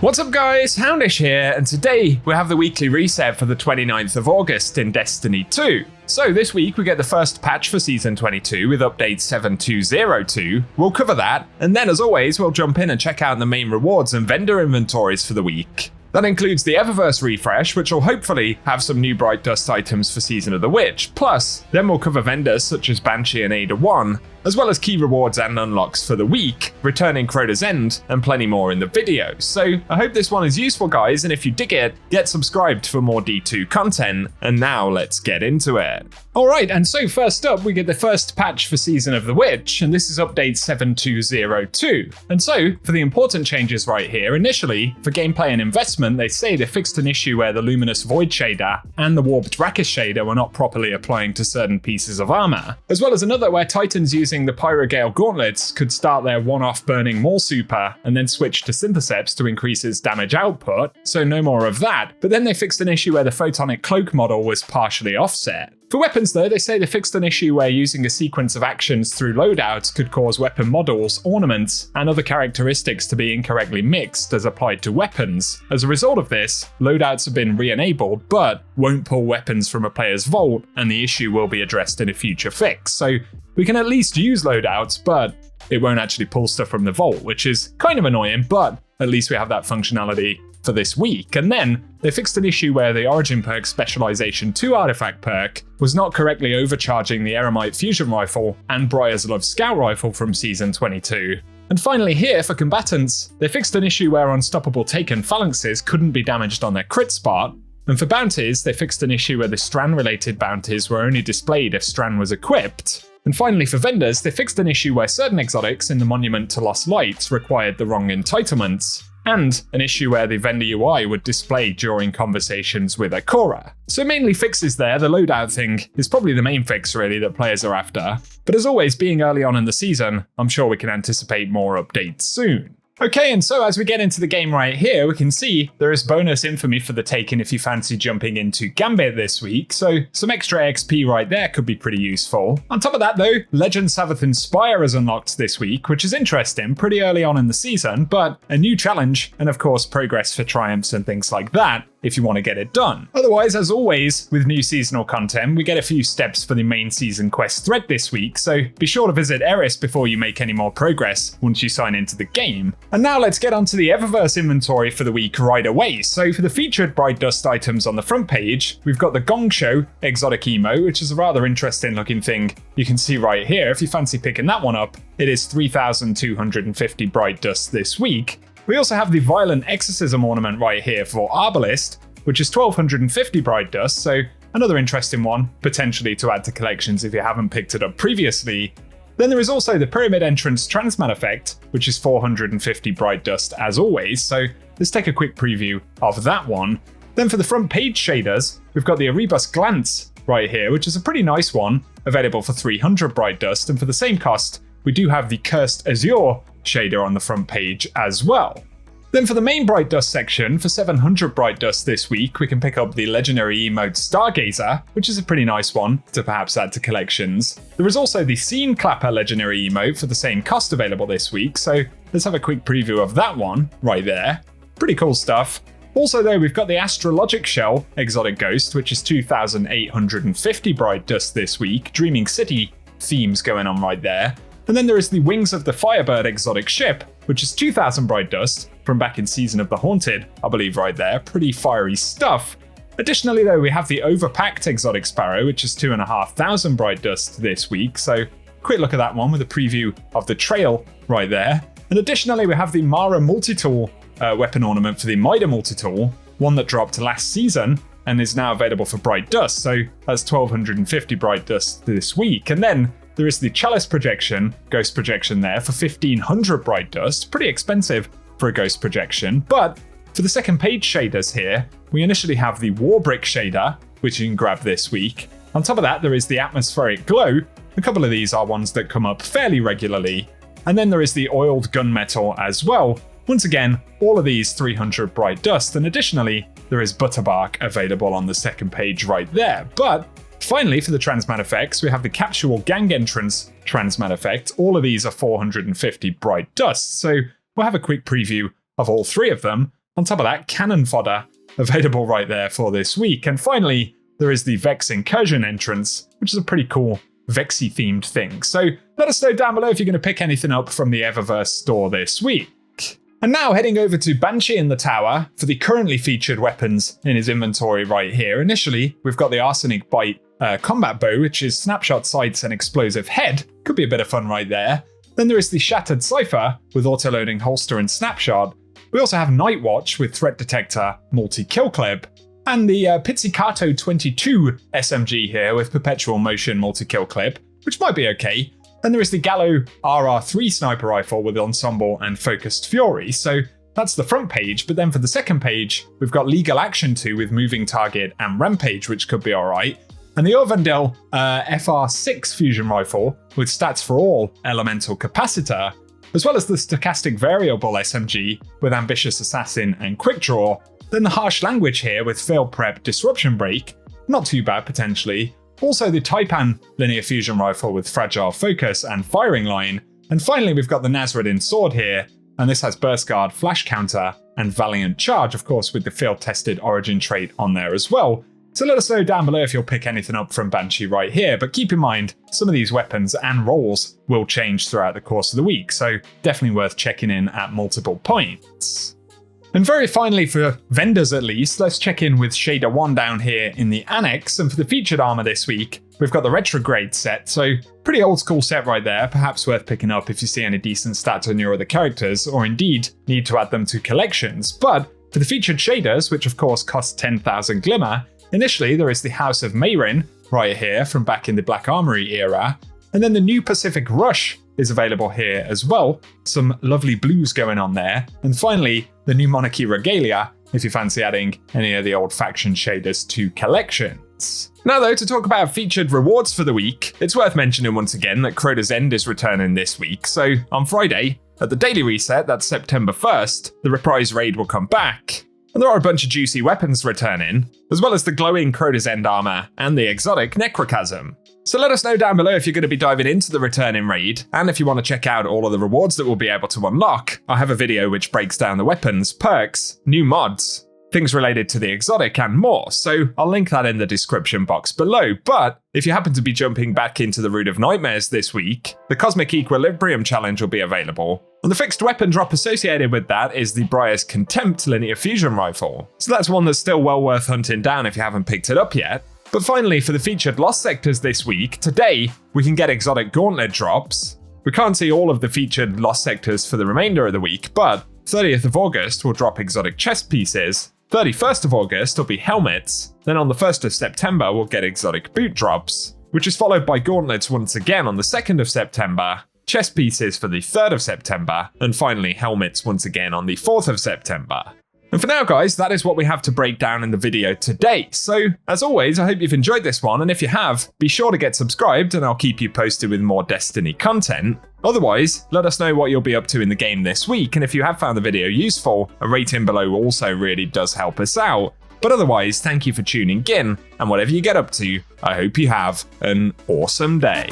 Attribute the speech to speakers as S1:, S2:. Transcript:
S1: What's up guys, Houndish here, and today we have the weekly reset for the 29th of August in Destiny 2. So this week we get the first patch for Season 22 with update 7202, we'll cover that, and then as always we'll jump in and check out the main rewards and vendor inventories for the week. That includes the Eververse refresh, which will hopefully have some new Bright Dust items for Season of the Witch, plus then we'll cover vendors such as Banshee and ADA-1, as well as key rewards and unlocks for the week, returning Crota's End, and plenty more in the video. So I hope this one is useful guys, and if you dig it, get subscribed for more D2 content, and now let's get into it. Alright, and so first up we get the first patch for Season of the Witch, and this is update 7202. And so, for the important changes right here, initially, for gameplay and investment, they say they fixed an issue where the Luminous Void shader and the Warped Brackish shader were not properly applying to certain pieces of armor, as well as another where Titans using the Pyrogale gauntlets could start their one-off burning Maul super and then switch to Syntheseps to increase its damage output, so no more of that. But then they fixed an issue where the Photonic Cloak model was partially offset. For weapons though, they say they fixed an issue where using a sequence of actions through loadouts could cause weapon models, ornaments, and other characteristics to be incorrectly mixed as applied to weapons. As a result of this, loadouts have been re-enabled, but won't pull weapons from a player's vault, and the issue will be addressed in a future fix. So we can at least use loadouts, but it won't actually pull stuff from the vault, which is kind of annoying, but at least we have that functionality for this week. And then they fixed an issue where the Origin perk Specialization 2 artifact perk was not correctly overcharging the Eremite Fusion Rifle and Briar's Love Scout Rifle from Season 22. And finally here, for combatants, they fixed an issue where Unstoppable Taken phalanxes couldn't be damaged on their crit spot. And for bounties, they fixed an issue where the Strand-related bounties were only displayed if Strand was equipped. And finally for vendors, they fixed an issue where certain exotics in the Monument to Lost Lights required the wrong entitlements, and an issue where the vendor UI would display during conversations with Ikora. So mainly fixes there, the loadout thing is probably the main fix really that players are after. But as always, being early on in the season, I'm sure we can anticipate more updates soon. Okay, and so as we get into the game right here, we can see there is bonus infamy for the taken if you fancy jumping into Gambit this week, so some extra XP right there could be pretty useful. On top of that though, Legend Savathun Spire is unlocked this week, which is interesting, pretty early on in the season, but a new challenge, and of course progress for triumphs and things like that, if you want to get it done. Otherwise, as always, with new seasonal content, we get a few steps for the main season quest thread this week, so be sure to visit Eris before you make any more progress once you sign into the game. And now let's get onto the Eververse inventory for the week right away. So for the featured Bright Dust items on the front page, we've got the Gong Show Exotic Emo, which is a rather interesting looking thing you can see right here. If you fancy picking that one up, it is 3,250 Bright Dust this week. We also have the Violent Exorcism ornament right here for Arbalist, which is 1,250 Bright Dust, so another interesting one, potentially to add to collections if you haven't picked it up previously. Then there is also the Pyramid Entrance Transmat effect, which is 450 Bright Dust as always, so let's take a quick preview of that one. Then for the front page shaders, we've got the Erebus Glance right here, which is a pretty nice one, available for 300 Bright Dust, and for the same cost, we do have the Cursed Azure shader on the front page as well. Then for the main Bright Dust section, for 700 Bright Dust this week, we can pick up the legendary emote Stargazer, which is a pretty nice one to perhaps add to collections. There is also the Scene Clapper legendary emote for the same cost available this week, so let's have a quick preview of that one right there. Pretty cool stuff. Also though, we've got the Astrologic Shell Exotic Ghost, which is 2,850 Bright Dust this week. Dreaming City themes going on right there. And then there is the Wings of the Firebird Exotic Ship, which is 2,000 Bright Dust from back in Season of the Haunted, I believe right there. Pretty fiery stuff. Additionally though, we have the Overpacked Exotic Sparrow, which is 2,500 Bright Dust this week. So quick look at that one with a preview of the trail right there. And additionally, we have the Mara Multitool weapon ornament for the Mida Multitool, one that dropped last season and is now available for Bright Dust. So that's 1,250 Bright Dust this week. And then there is the Chalice Projection, Ghost Projection there for 1,500 Bright Dust. Pretty expensive for a Ghost Projection. But for the second page shaders here, we initially have the Warbrick shader, which you can grab this week. On top of that, there is the Atmospheric Glow. A couple of these are ones that come up fairly regularly. And then there is the Oiled Gunmetal as well. Once again, all of these 300 Bright Dust. And additionally, there is Butterbark available on the second page right there. But finally, for the Transmat effects, we have the Capsule Gang Entrance Transmat effect. All of these are 450 Bright Dust. So we'll have a quick preview of all three of them. On top of that, cannon fodder available right there for this week. And finally, there is the Vex Incursion entrance, which is a pretty cool Vexy themed thing. So let us know down below if you're going to pick anything up from the Eververse store this week. And now heading over to Banshee in the tower for the currently featured weapons in his inventory right here. Initially, we've got the Arsenic Bite combat bow, which is snapshot sights and explosive head. Could be a bit of fun right there. Then there is the Shattered Cypher with auto-loading holster and snapshot. We also have Night Watch with threat detector, multi-kill clip, and the Pizzicato 22 SMG here with perpetual motion multi-kill clip, which might be okay. Then there is the Gallo RR3 sniper rifle with ensemble and focused fury. So that's the front page, but then for the second page, we've got Legal Action 2 with moving target and rampage, which could be alright. And the Orvandel FR6 fusion rifle with stats for all elemental capacitor, as well as the stochastic variable SMG with ambitious assassin and quick draw. Then the harsh language here with fail prep disruption break, not too bad potentially. Also the Taipan linear fusion rifle with fragile focus and firing line. And finally we've got the Nasruddin sword here, and this has burst guard, flash counter, and valiant charge, of course with the field tested origin trait on there as well. So let us know down below if you'll pick anything up from Banshee right here, but keep in mind, some of these weapons and roles will change throughout the course of the week, so definitely worth checking in at multiple points. And very finally, for vendors at least, let's check in with Shader 1 down here in the annex, and for the featured armor this week, we've got the Retrograde set, so pretty old school set right there, perhaps worth picking up if you see any decent stats on your other characters, or indeed need to add them to collections. But for the featured shaders, which of course cost 10,000 Glimmer, initially, there is the House of Mayrin right here from back in the Black Armory era, and then the new Pacific Rush is available here as well. Some lovely blues going on there. And finally, the new Monarchy Regalia, if you fancy adding any of the old faction shaders to collections. Now though, to talk about featured rewards for the week, it's worth mentioning once again that Crota's End is returning this week, so on Friday, at the daily reset, that's September 1st, the Reprise raid will come back. And there are a bunch of juicy weapons returning, as well as the glowing Crota's End armor and the exotic Necrochasm. So let us know down below if you're going to be diving into the returning raid, and if you want to check out all of the rewards that we'll be able to unlock. I have a video which breaks down the weapons, perks, new mods, things related to the exotic and more, so I'll link that in the description box below. But if you happen to be jumping back into the Root of Nightmares this week, the Cosmic Equilibrium Challenge will be available. And the fixed weapon drop associated with that is the Briar's Contempt linear fusion rifle. So that's one that's still well worth hunting down if you haven't picked it up yet. But finally, for the featured Lost Sectors this week, today we can get exotic Gauntlet drops. We can't see all of the featured Lost Sectors for the remainder of the week, but 30th of August will drop exotic chest pieces, 31st of August will be helmets, then on the 1st of September we'll get exotic boot drops, which is followed by gauntlets once again on the 2nd of September, chest pieces for the 3rd of September, and finally helmets once again on the 4th of September. And for now guys, that is what we have to break down in the video today. So as always, I hope you've enjoyed this one, and if you have, be sure to get subscribed and I'll keep you posted with more Destiny content. Otherwise, let us know what you'll be up to in the game this week, and if you have found the video useful, a rating below also really does help us out. But otherwise, thank you for tuning in, and whatever you get up to, I hope you have an awesome day.